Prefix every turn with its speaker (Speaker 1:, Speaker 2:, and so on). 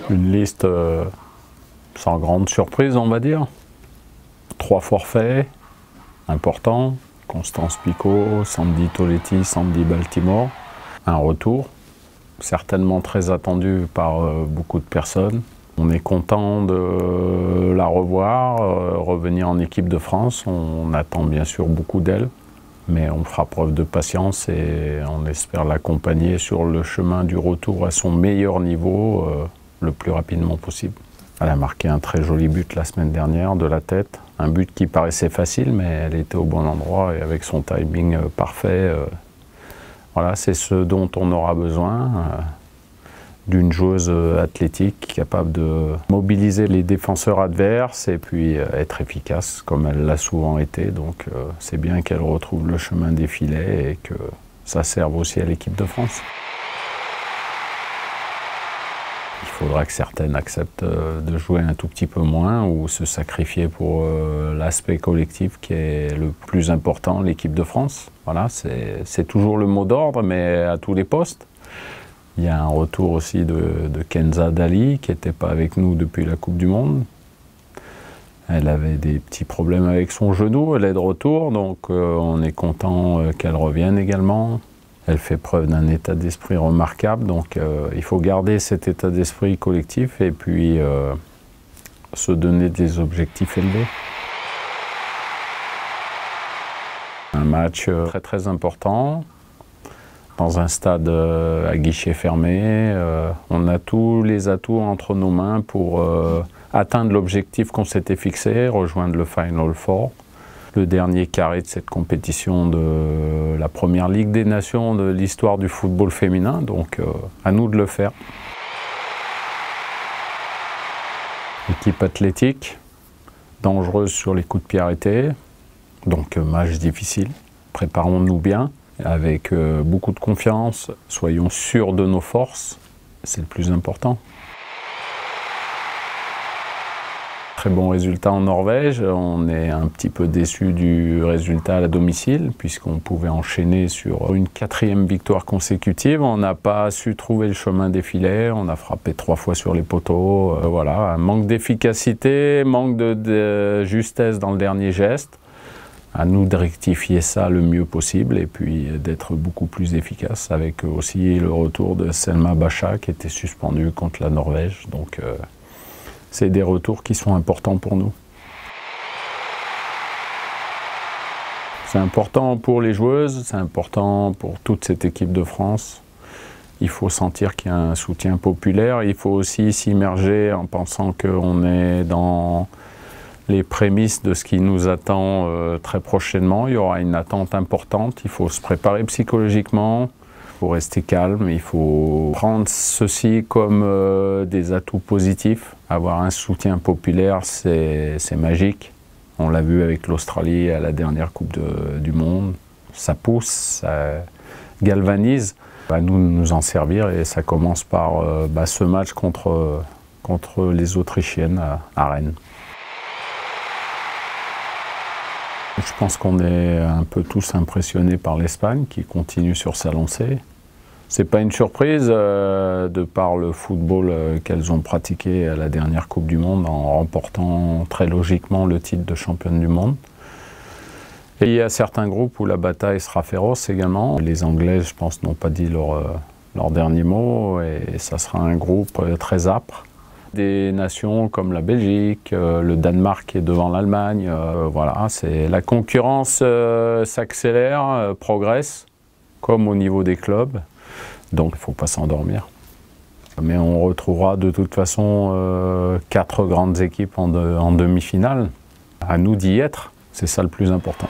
Speaker 1: Une liste sans grande surprise, on va dire. 3 forfaits importants. Constance Picault, Sandy Toletti, Sandy Baltimore. Un retour, certainement très attendu par beaucoup de personnes. On est content de la revoir, revenir en équipe de France. On attend bien sûr beaucoup d'elle, mais on fera preuve de patience et on espère l'accompagner sur le chemin du retour à son meilleur niveau le plus rapidement possible. Elle a marqué un très joli but la semaine dernière de la tête. Un but qui paraissait facile, mais elle était au bon endroit et avec son timing parfait. Voilà, c'est ce dont on aura besoin. D'une joueuse athlétique capable de mobiliser les défenseurs adverses et puis être efficace comme elle l'a souvent été. Donc c'est bien qu'elle retrouve le chemin des filets et que ça serve aussi à l'équipe de France. Il faudra que certaines acceptent de jouer un tout petit peu moins ou se sacrifier pour l'aspect collectif qui est le plus important, l'équipe de France. Voilà, c'est toujours le mot d'ordre, mais à tous les postes. Il y a un retour aussi de Kenza Dali, qui n'était pas avec nous depuis la Coupe du Monde. Elle avait des petits problèmes avec son genou, elle est de retour, donc on est content qu'elle revienne également. Elle fait preuve d'un état d'esprit remarquable, donc il faut garder cet état d'esprit collectif et puis se donner des objectifs élevés. Un match très très important. Dans un stade à guichet fermé, on a tous les atouts entre nos mains pour atteindre l'objectif qu'on s'était fixé, rejoindre le Final Four, le dernier carré de cette compétition de la première Ligue des Nations de l'histoire du football féminin, donc à nous de le faire. Équipe athlétique, dangereuse sur les coups de pied arrêtés, donc match difficile, préparons-nous bien. Avec beaucoup de confiance, soyons sûrs de nos forces, c'est le plus important. Très bon résultat en Norvège, on est un petit peu déçu du résultat à la domicile puisqu'on pouvait enchaîner sur une 4e victoire consécutive. On n'a pas su trouver le chemin des filets, on a frappé 3 fois sur les poteaux. Voilà, un manque d'efficacité, manque de justesse dans le dernier geste. À nous de rectifier ça le mieux possible et puis d'être beaucoup plus efficace avec aussi le retour de Selma Bacha qui était suspendue contre la Norvège. Donc c'est des retours qui sont importants pour nous. C'est important pour les joueuses, c'est important pour toute cette équipe de France. Il faut sentir qu'il y a un soutien populaire. Il faut aussi s'immerger en pensant qu'on est dans les prémices de ce qui nous attend très prochainement. Il y aura une attente importante, il faut se préparer psychologiquement, il faut rester calme, il faut prendre ceci comme des atouts positifs. Avoir un soutien populaire, c'est magique. On l'a vu avec l'Australie à la dernière Coupe du Monde. Ça pousse, ça galvanise. À nous de nous en servir et ça commence par ce match contre les Autrichiennes à Rennes. Je pense qu'on est un peu tous impressionnés par l'Espagne qui continue sur sa lancée. C'est pas une surprise de par le football qu'elles ont pratiqué à la dernière Coupe du Monde en remportant très logiquement le titre de championne du monde. Et il y a certains groupes où la bataille sera féroce également. Les Anglais, je pense, n'ont pas dit leur dernier mot et ça sera un groupe très âpre. Des nations comme la Belgique, le Danemark qui est devant l'Allemagne, voilà, la concurrence s'accélère, progresse, comme au niveau des clubs, donc il ne faut pas s'endormir. Mais on retrouvera de toute façon 4 grandes équipes en demi-finale. À nous d'y être, c'est ça le plus important.